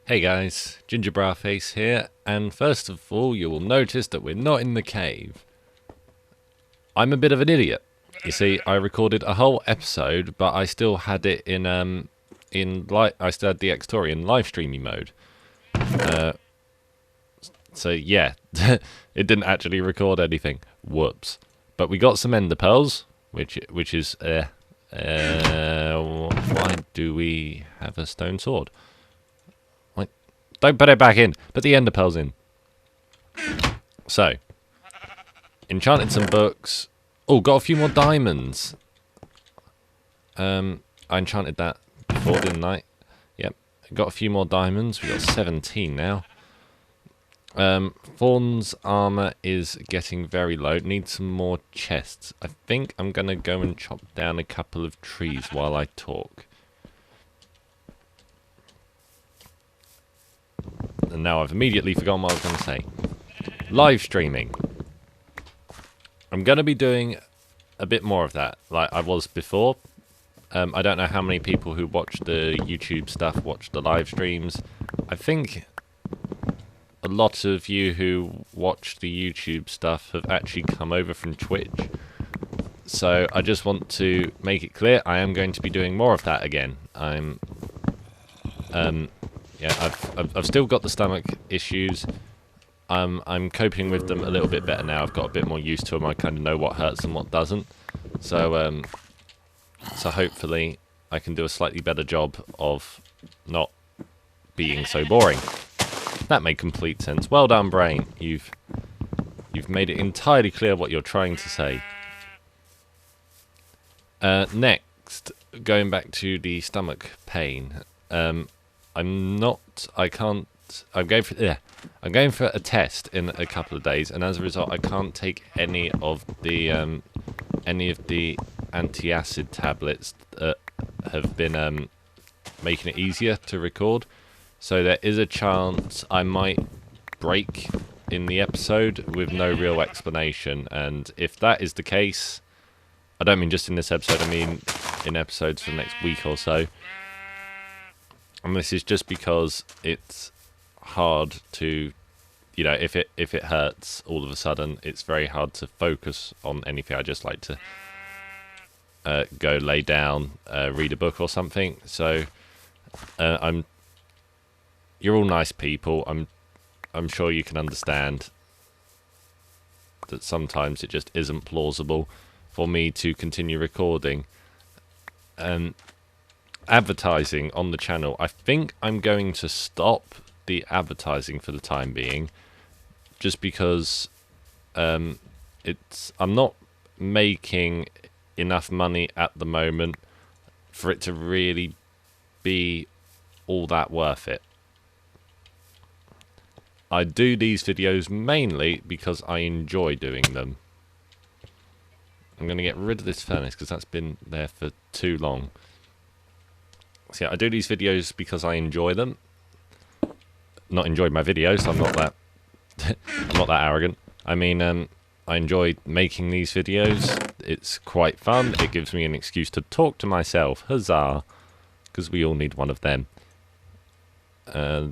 Hey guys, GingerbraFace here, and first of all you will notice that we're not in the cave. I'm a bit of an idiot. You see, I recorded a whole episode, but I still had it I still had the Xtory in live streaming mode. So yeah, it didn't actually record anything. Whoops. But we got some ender pearls, which is why do we have a stone sword? Don't put it back in. Put the ender pearls in. So, enchanted some books. Oh, got a few more diamonds. I enchanted that before, didn't I? Yep. Got a few more diamonds. We got 17 now. Fawn's armor is getting very low. Need some more chests. I think I'm going to go and chop down a couple of trees while I talk. And now I've immediately forgotten what I was going to say. Live streaming. I'm going to be doing a bit more of that, like I was before. I don't know how many people who watch the YouTube stuff watch the live streams. I think a lot of you who watch the YouTube stuff have actually come over from Twitch. So I just want to make it clear I am going to be doing more of that again. Yeah, I've still got the stomach issues. I'm coping with them a little bit better now. I've got a bit more used to them. I kind of know what hurts and what doesn't. So so hopefully I can do a slightly better job of not being so boring. That made complete sense. Well done, brain. You've made it entirely clear what you're trying to say. Next, going back to the stomach pain. I'm going for a test in a couple of days, and as a result, I can't take any of the anti-acid tablets that have been making it easier to record. So there is a chance I might break in the episode with no real explanation, and if that is the case, I don't mean just in this episode, I mean in episodes for the next week or so. And this is just because it's hard to, if it hurts all of a sudden, it's very hard to focus on anything. I just like to go lay down, read a book or something. So you're all nice people. I'm sure you can understand that sometimes it just isn't plausible for me to continue recording. Advertising on the channel, I think I'm going to stop the advertising for the time being, just because I'm not making enough money at the moment for it to really be all that worth it. I do these videos mainly because I enjoy doing them. I'm going to get rid of this furnace because that's been there for too long. So yeah, I do these videos because I enjoy them. Not enjoy my videos, I'm not that I'm not that arrogant. I mean, I enjoy making these videos. It's quite fun. It gives me an excuse to talk to myself. Huzzah! Because we all need one of them. I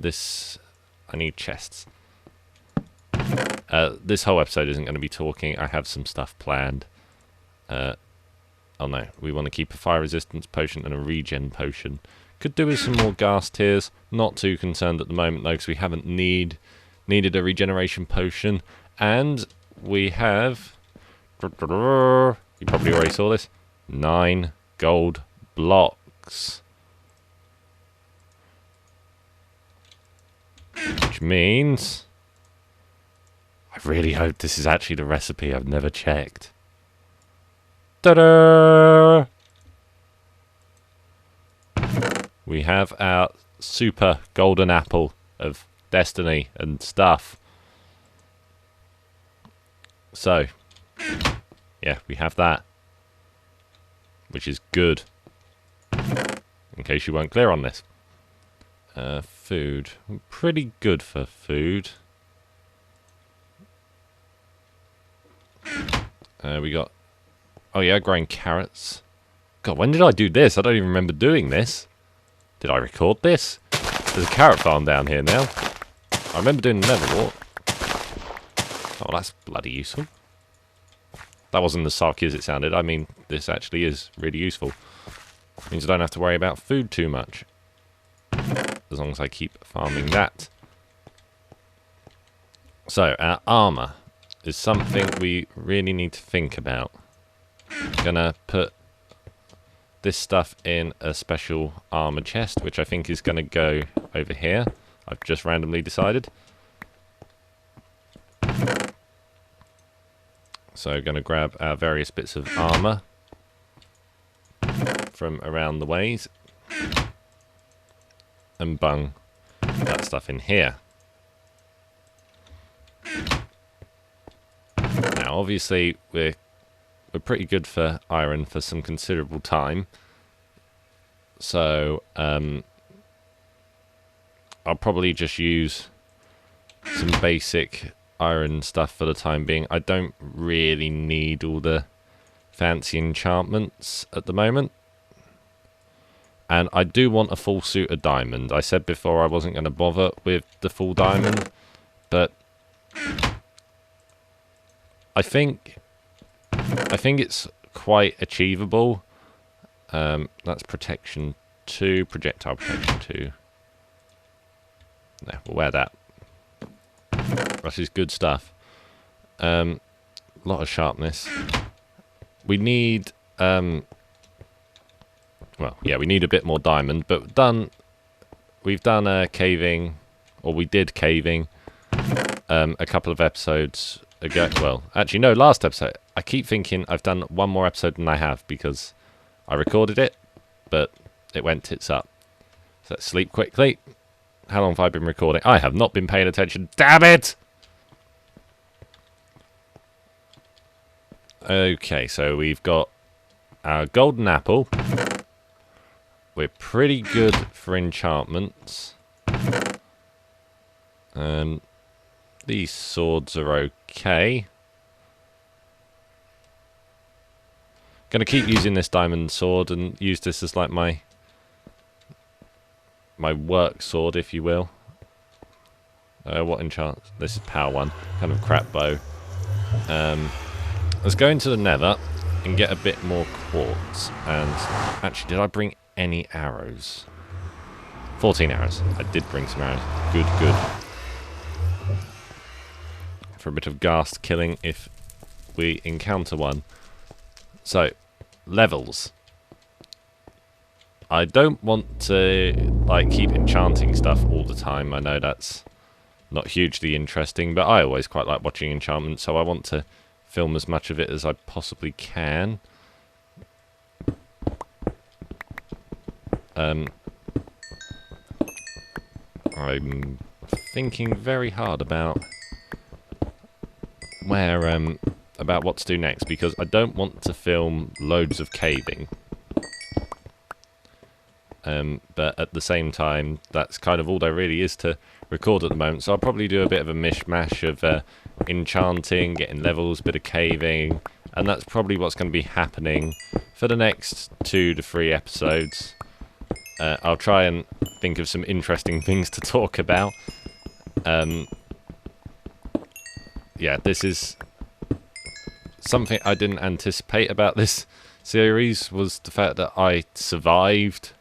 need chests. This whole episode isn't going to be talking. I have some stuff planned. Oh no, we want to keep a fire resistance potion and a regen potion. Could do with some more gas tiers. Not too concerned at the moment though, because we haven't needed a regeneration potion. And we have, you probably already saw this, 9 gold blocks. Which means, I really hope this is actually the recipe. I've never checked. Ta-da! We have our super golden apple of destiny and stuff. So, yeah, we have that, which is good. In case you weren't clear on this. Food. I'm pretty good for food. We got... Oh yeah, growing carrots. God, when did I do this? I don't even remember doing this. Did I record this? There's a carrot farm down here now. I remember doing the nether wart. Oh, that's bloody useful. That wasn't as sarky as it sounded. I mean, this actually is really useful. Means I don't have to worry about food too much. As long as I keep farming that. So, our armour is something we really need to think about. Gonna put this stuff in a special armour chest, which I think is gonna go over here. I've just randomly decided. So, gonna grab our various bits of armour from around the ways. And bung that stuff in here. Now, obviously, we're pretty good for iron for some considerable time. So, I'll probably just use some basic iron stuff for the time being. I don't really need all the fancy enchantments at the moment. And I do want a full suit of diamond. I said before I wasn't going to bother with the full diamond, but I think it's quite achievable. That's protection 2, projectile protection 2. No, we'll wear that. That is good stuff. Lot of sharpness. We need well, yeah, we need a bit more diamond, but we've done caving, or we did caving a couple of episodes ago. Well, actually, no, last episode. I keep thinking I've done one more episode than I have because I recorded it, but it went tits up. So let's sleep quickly. How long have I been recording? I have not been paying attention. Damn it! Okay, so we've got our golden apple. We're pretty good for enchantments. These swords are okay. Gonna keep using this diamond sword and use this as like my work sword, if you will. What enchant? This is power 1. Kind of crap bow. Let's go into the nether and get a bit more quartz. And actually, did I bring any arrows? 14 arrows. I did bring some arrows. Good, good. For a bit of ghast killing if we encounter one. So, levels. I don't want to like keep enchanting stuff all the time. I know that's not hugely interesting, but I always quite like watching enchantment, so I want to film as much of it as I possibly can. I'm thinking very hard about about what to do next, because I don't want to film loads of caving. But at the same time, that's kind of all there really is to record at the moment. So I'll probably do a bit of a mishmash of enchanting, getting levels, bit of caving, and that's probably what's going to be happening for the next 2 to 3 episodes. I'll try and think of some interesting things to talk about. Yeah, this is something I didn't anticipate about this series, was the fact that I survived,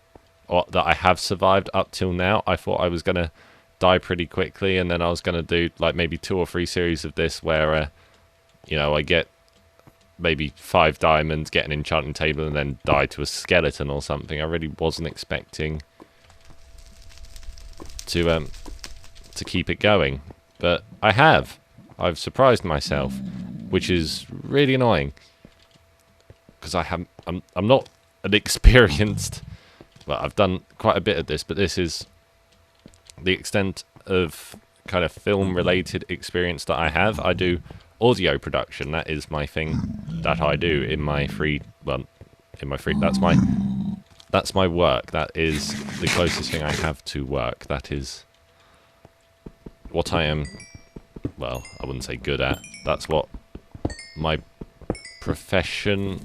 or that I have survived up till now. I thought I was going to die pretty quickly, and then I was going to do like maybe 2 or 3 series of this where, you know, I get maybe 5 diamonds, get an enchanting table, and then die to a skeleton or something. I really wasn't expecting to keep it going, but I have. I've surprised myself, which is really annoying, because I'm not an experienced. Well, I've done quite a bit of this, but this is the extent of kind of film-related experience that I have. I do audio production. That is my thing that I do in my free. Well, in my free. That's my work. That is the closest thing I have to work. That is what I am. Well, I wouldn't say good at. That's what my profession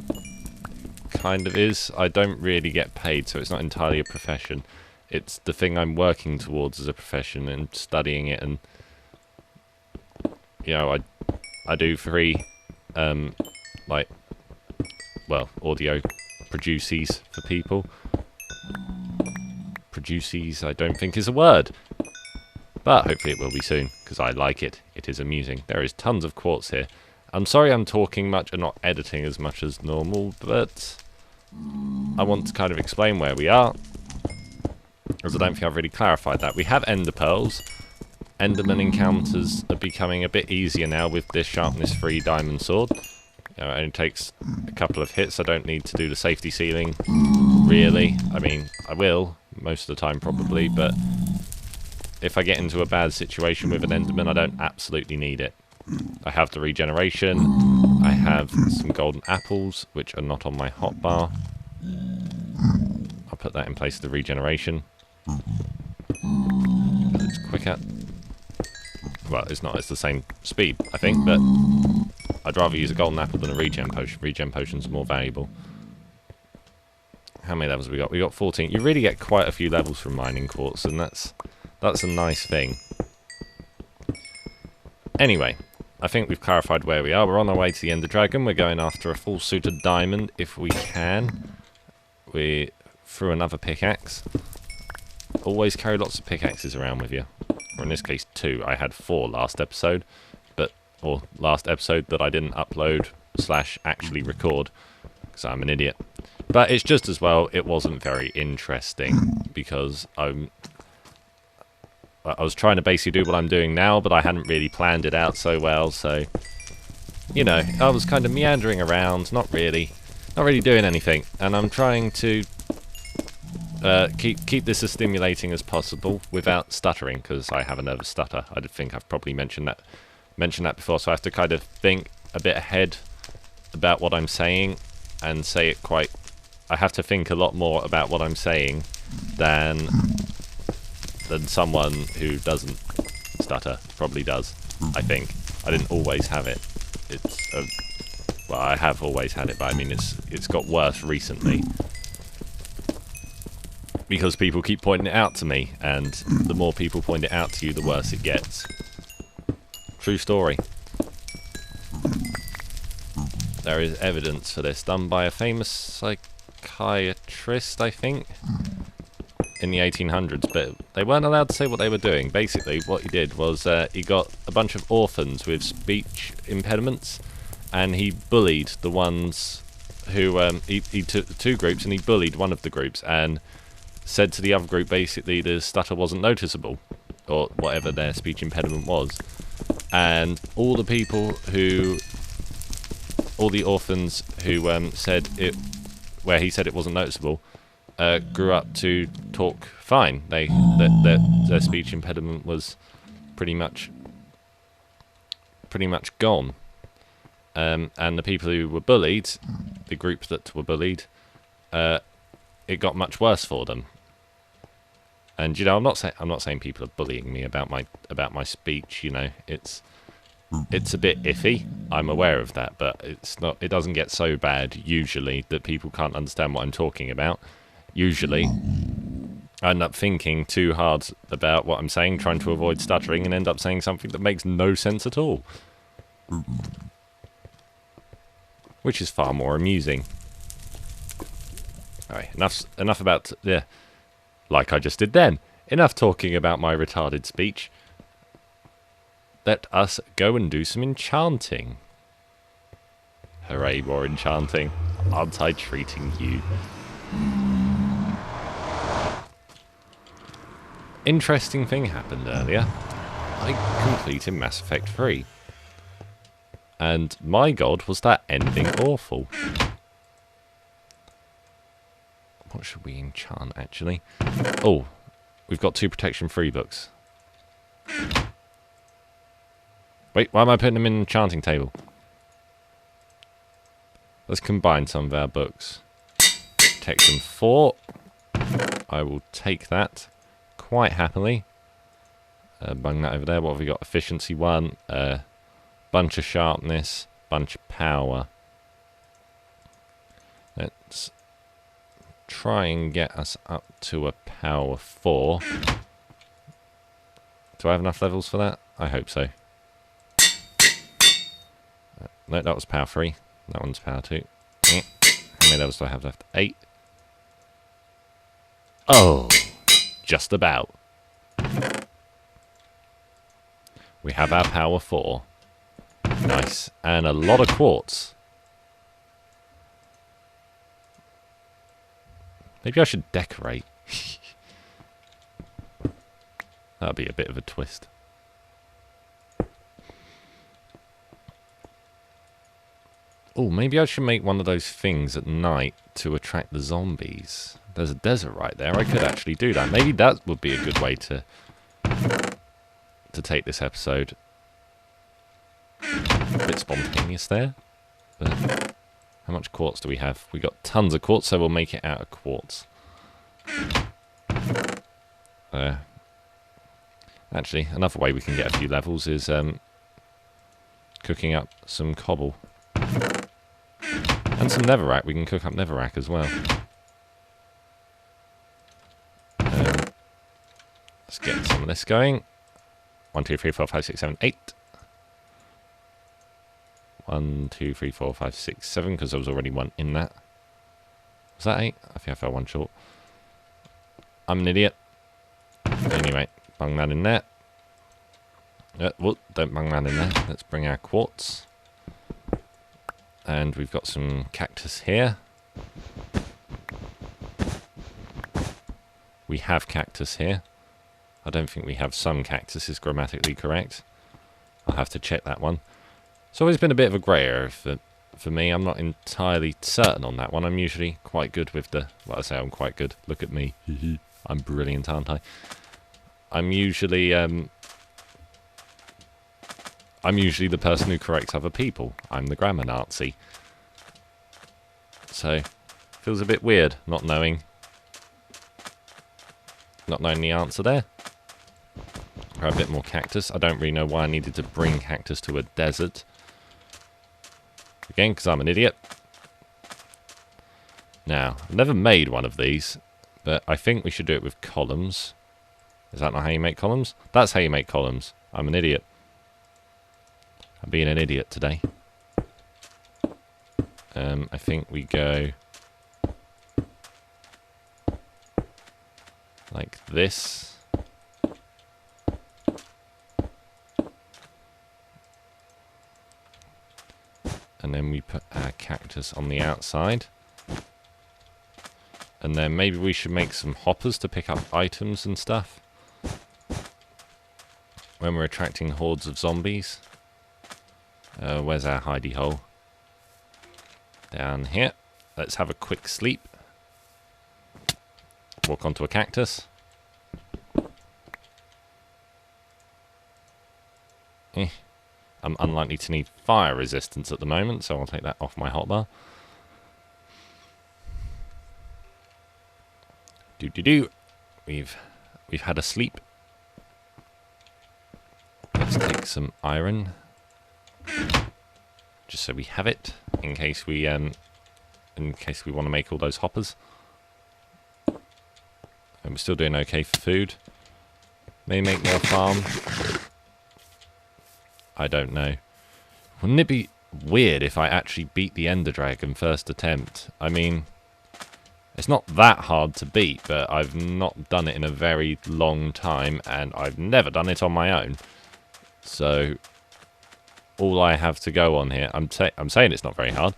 kind of is. I don't really get paid, so it's not entirely a profession. It's the thing I'm working towards as a profession and studying it, and you know, I do free like, well, audio produces for people. Produces, I don't think is a word, but hopefully it will be soon, because I like it. It is amusing. There is tons of quartz here. I'm sorry I'm talking much and not editing as much as normal, but I want to kind of explain where we are, as I don't think I've really clarified that. We have ender pearls. Enderman encounters are becoming a bit easier now with this sharpness 3 diamond sword. You know, it only takes a couple of hits. I don't need to do the safety ceiling, really. I mean, I will, most of the time probably, but if I get into a bad situation with an enderman, I don't absolutely need it. I have the regeneration. I have some golden apples, which are not on my hotbar. I'll put that in place of the regeneration. It's quicker. Well, it's not. It's the same speed, I think, but I'd rather use a golden apple than a regen potion. Regen potions are more valuable. How many levels have we got? We got 14. You really get quite a few levels from mining quartz, and that's a nice thing. Anyway, I think we've clarified where we are. We're on our way to the Ender Dragon. We're going after a full suit of diamond if we can. We threw another pickaxe. Always carry lots of pickaxes around with you. Or in this case 2. I had 4 last episode, or last episode that I didn't upload / actually record, because I'm an idiot. But it's just as well it wasn't very interesting, because I was trying to basically do what I'm doing now, but I hadn't really planned it out so well, so you know, I was kind of meandering around, not really doing anything, and I'm trying to keep this as stimulating as possible without stuttering, because I have a nervous stutter. I think I've probably mentioned that before, so I have to kind of think a bit ahead about what I'm saying and say it quite. I have to think a lot more about what I'm saying than someone who doesn't stutter probably does. I think I didn't always have it. Well, I have always had it, but I mean it's got worse recently, because people keep pointing it out to me, and the more people point it out to you, the worse it gets. True story. There is evidence for this, done by a famous psychiatrist, I think, in the 1800s, but they weren't allowed to say what they were doing. Basically, what he did was he got a bunch of orphans with speech impediments, and he bullied the ones who... he took 2 groups, and he bullied one of the groups, and said to the other group basically the stutter wasn't noticeable, or whatever their speech impediment was. And all the orphans who said it, where he said it wasn't noticeable, grew up to talk fine. Their speech impediment was pretty much gone. And the people who were bullied, the group that were bullied, it got much worse for them. And you know, I'm not saying people are bullying me about my speech. You know, it's a bit iffy. I'm aware of that, but it doesn't get so bad usually that people can't understand what I'm talking about. Usually, I end up thinking too hard about what I'm saying, trying to avoid stuttering, and end up saying something that makes no sense at all, which is far more amusing. Alright, enough about like I just did then. Enough talking about my retarded speech. Let us go and do some enchanting. Hooray, more enchanting. Aren't I treating you? Interesting thing happened earlier. I completed Mass Effect 3. And my god, was that ending awful. What should we enchant, actually? Oh, we've got 2 protection 3 books. Wait, why am I putting them in the enchanting table? Let's combine some of our books. Protection 4. I will take that quite happily. Bung that over there. What have we got? Efficiency 1. Bunch of sharpness. Bunch of power. Let's try and get us up to a power 4. Do I have enough levels for that? I hope so. No, that was power 3. That one's power 2. How many levels do I have left? 8. Oh, just about. We have our power 4. Nice. And a lot of quartz. Maybe I should decorate. That'd be a bit of a twist. Oh, maybe I should make one of those things at night to attract the zombies. There's a desert right there. I could actually do that. Maybe that would be a good way to take this episode. A bit spontaneous there. But how much quartz do we have? We got tons of quartz, so we'll make it out of quartz. Actually, another way we can get a few levels is cooking up some cobble. And some netherrack. We can cook up netherrack as well. Let's get some of this going. 1, 2, 3, 4, 5, 6, 7, 8. 1, 2, 3, 4, 5, 6, 7, because there was already one in that. Was that 8? I think I fell one short. I'm an idiot. Anyway, bung that in there. Whoop, don't bung that in there. Let's bring our quartz. And we've got some cactus here. We have cactus here. I don't think we have some cactus is grammatically correct. I'll have to check that one. It's always been a bit of a grey area for me. I'm not entirely certain on that one. I'm usually quite good with the... Well, I say I'm quite good. Look at me. I'm brilliant, aren't I? I'm usually the person who corrects other people. I'm the grammar Nazi. So, feels a bit weird not knowing the answer there. Grab a bit more cactus. I don't really know why I needed to bring cactus to a desert. Again, because I'm an idiot. Now, I've never made one of these, but I think we should do it with columns. Is that not how you make columns? That's how you make columns. I'm an idiot. I'm being an idiot today. I think we go like this. And then we put our cactus on the outside. And then maybe we should make some hoppers to pick up items and stuff when we're attracting hordes of zombies. Where's our hidey hole? Down here. Let's have a quick sleep. Walk onto a cactus. I'm unlikely to need fire resistance at the moment, so I'll take that off my hotbar. We've had a sleep. Let's take some iron, just so we have it in case we want to make all those hoppers. And we're still doing okay for food. May make more farm. I don't know. Wouldn't it be weird if I actually beat the Ender Dragon first attempt? I mean, it's not that hard to beat, but I've not done it in a very long time, and I've never done it on my own. So, all I have to go on here, I'm saying it's not very hard.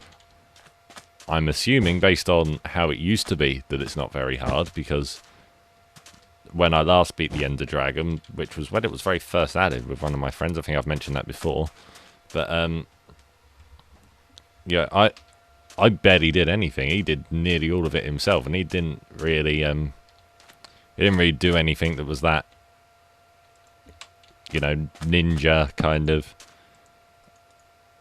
I'm assuming, based on how it used to be, that it's not very hard, because when I last beat the Ender Dragon, which was when it was very first added with one of my friends, I think I've mentioned that before, but yeah, I barely did anything. He did nearly all of it himself, and he didn't really do anything that was that, you know, ninja kind of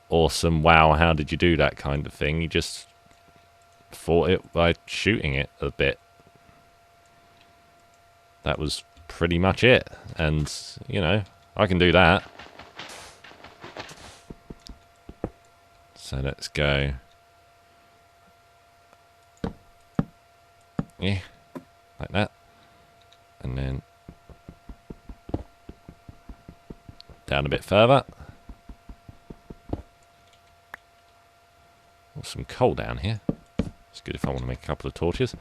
awesome, wow, how did you do that kind of thing. He just fought it by shooting it a bit. That was pretty much it, and, you know, I can do that. So let's go Yeah, like that. And then down a bit further. Some coal down here. It's good if I want to make a couple of torches,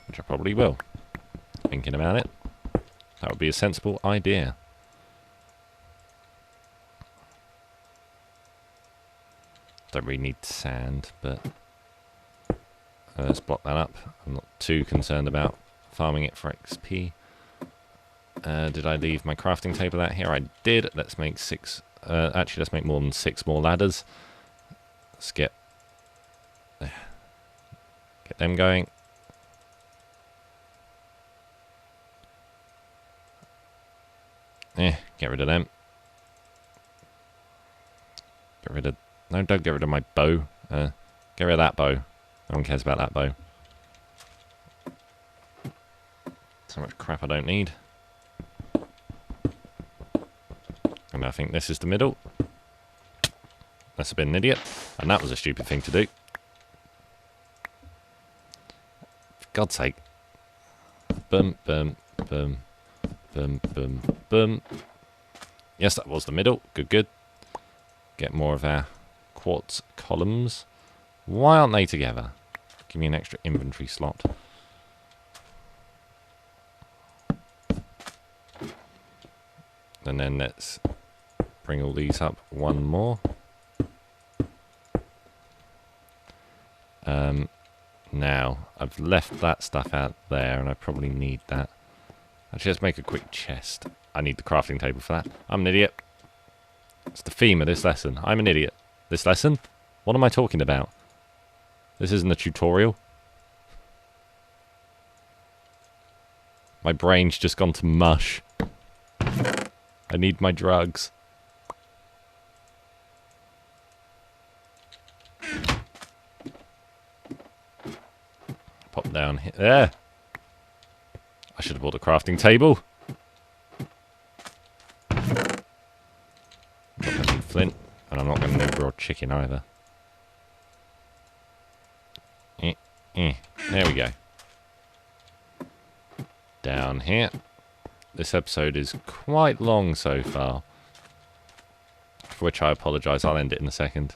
which I probably will. Thinking about it, that would be a sensible idea. Don't really need sand, but let's block that up. I'm not too concerned about farming it for XP. Did I leave my crafting table out here? I did. Let's make 6. Actually, let's make more than 6 more ladders. Let's get them going. Get rid of them. Get rid of... No, don't get rid of my bow. Get rid of that bow. No one cares about that bow. So much crap I don't need. And I think this is the middle. That's a bit an idiot. And that was a stupid thing to do. For God's sake. Boom, boom, boom. Boom, boom, boom. Yes, that was the middle. Good, good. Get more of our quartz columns. Why aren't they together? Give me an extra inventory slot. And then let's bring all these up one more. Now, I've left that stuff out there, and I probably need that. Actually, let's make a quick chest. I need the crafting table for that. I'm an idiot. It's the theme of this lesson. I'm an idiot. This lesson? What am I talking about? This isn't a tutorial. My brain's just gone to mush. I need my drugs. Pop down here. There! I should have bought a crafting table. I'm not going to need flint, and I'm not going to need raw chicken either. There we go. Down here. This episode is quite long so far, for which I apologise. I'll end it in a second.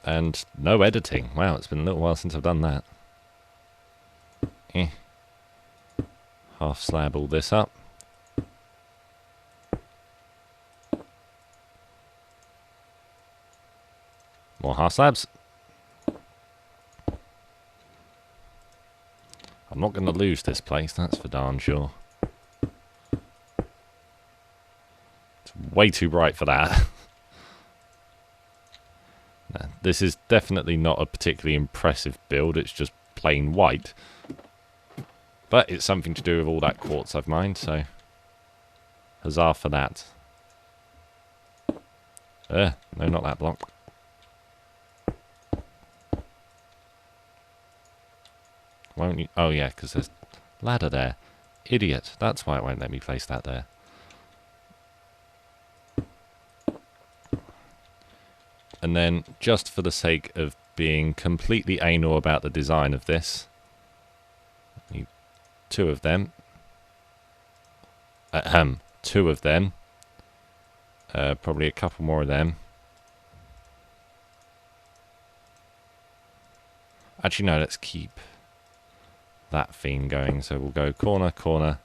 And no editing. Wow, it's been a little while since I've done that. Half slab all this up. More half slabs. I'm not going to lose this place, that's for darn sure. It's way too bright for that. This is definitely not a particularly impressive build, it's just plain white. But it's something to do with all that quartz I've mined, so huzzah for that. No, not that block. Won't you? Oh yeah, because there's a ladder there. Idiot, that's why it won't let me place that there. And then, just for the sake of being completely anal about the design of this, I need 2 of them. 2 of them. Probably a couple more of them. Actually, no, let's keep that theme going. So we'll go corner, corner,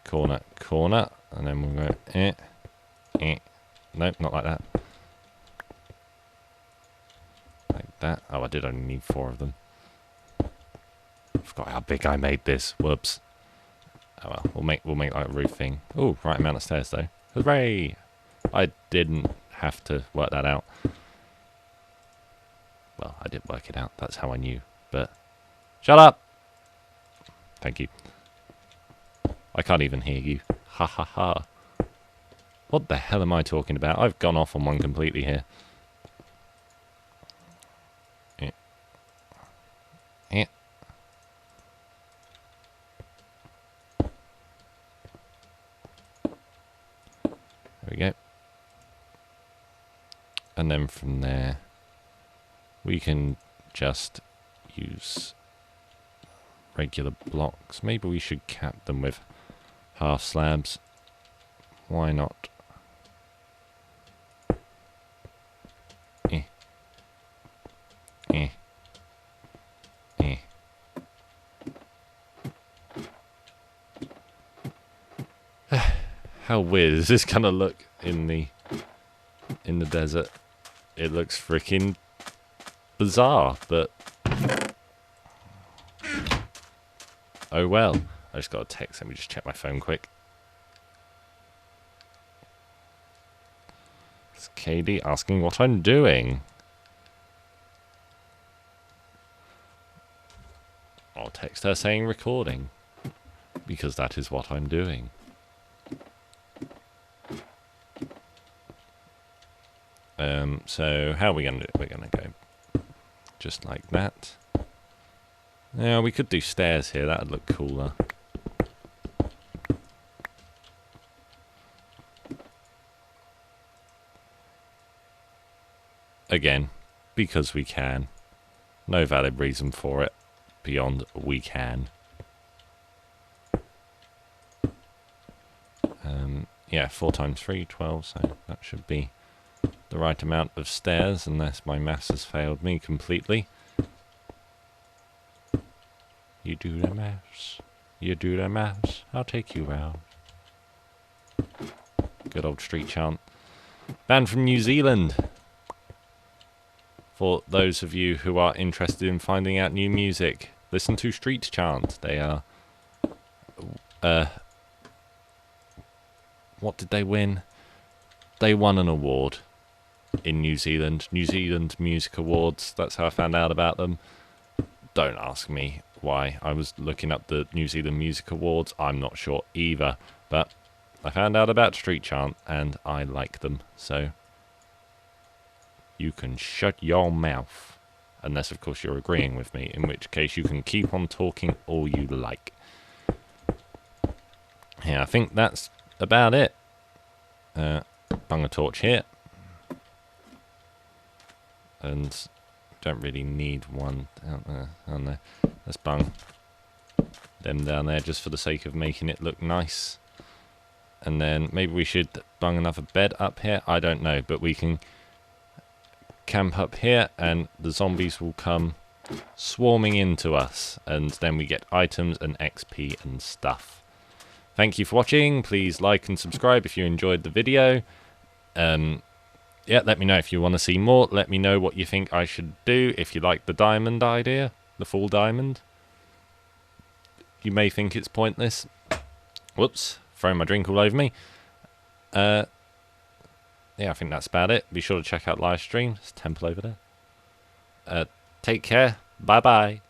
corner, corner, and then we'll go Nope, not like that. Like that. Oh, I did only need 4 of them. I forgot how big I made this. Whoops. Oh well, we'll make like a roof thing. Oh, right amount of stairs though. Hooray! I didn't have to work that out. Well, I did work it out. That's how I knew. But shut up. Thank you. I can't even hear you. Ha ha ha. What the hell am I talking about? I've gone off on one completely here. There we go. And then from there, We can just use regular blocks. Maybe we should cap them with half slabs. Why not? Eh. Eh. Eh. How weird is this gonna look in the desert? It looks freaking bizarre, but oh well. I just got a text. Let me just check my phone quick. It's Katie asking what I'm doing. I'll text her saying recording, because that is what I'm doing. So how are we going to do it? We're going to go just like that. Yeah, we could do stairs here. That would look cooler. Again, because we can. No valid reason for it beyond we can. Yeah, 4 times 3, 12, so that should be the right amount of stairs, unless my maths has failed me completely. You do the maths. You do the maths. I'll take you round. Good old street chant. Band from New Zealand. For those of you who are interested in finding out new music, listen to Street Chant. They are... what did they win? They won an award in New Zealand. New Zealand Music Awards. That's how I found out about them. Don't ask me why. I was looking up the New Zealand Music Awards. I'm not sure either. But I found out about Street Chant and I like them. So you can shut your mouth. Unless, of course, you're agreeing with me. In which case you can keep on talking all you like. Yeah, I think that's about it. Bung a torch here. And don't really need one down there. Let's bung them down there just for the sake of making it look nice. And then maybe we should bung another bed up here. I don't know, but we can camp up here and the zombies will come swarming into us. And then we get items and XP and stuff. Thank you for watching. Please like and subscribe if you enjoyed the video. Yeah, let me know if you want to see more. Let me know what you think I should do. If you like the diamond idea, the full diamond. You may think it's pointless. Whoops, throwing my drink all over me. Yeah, I think that's about it. Be sure to check out live stream. There's a temple over there. Take care. Bye-bye.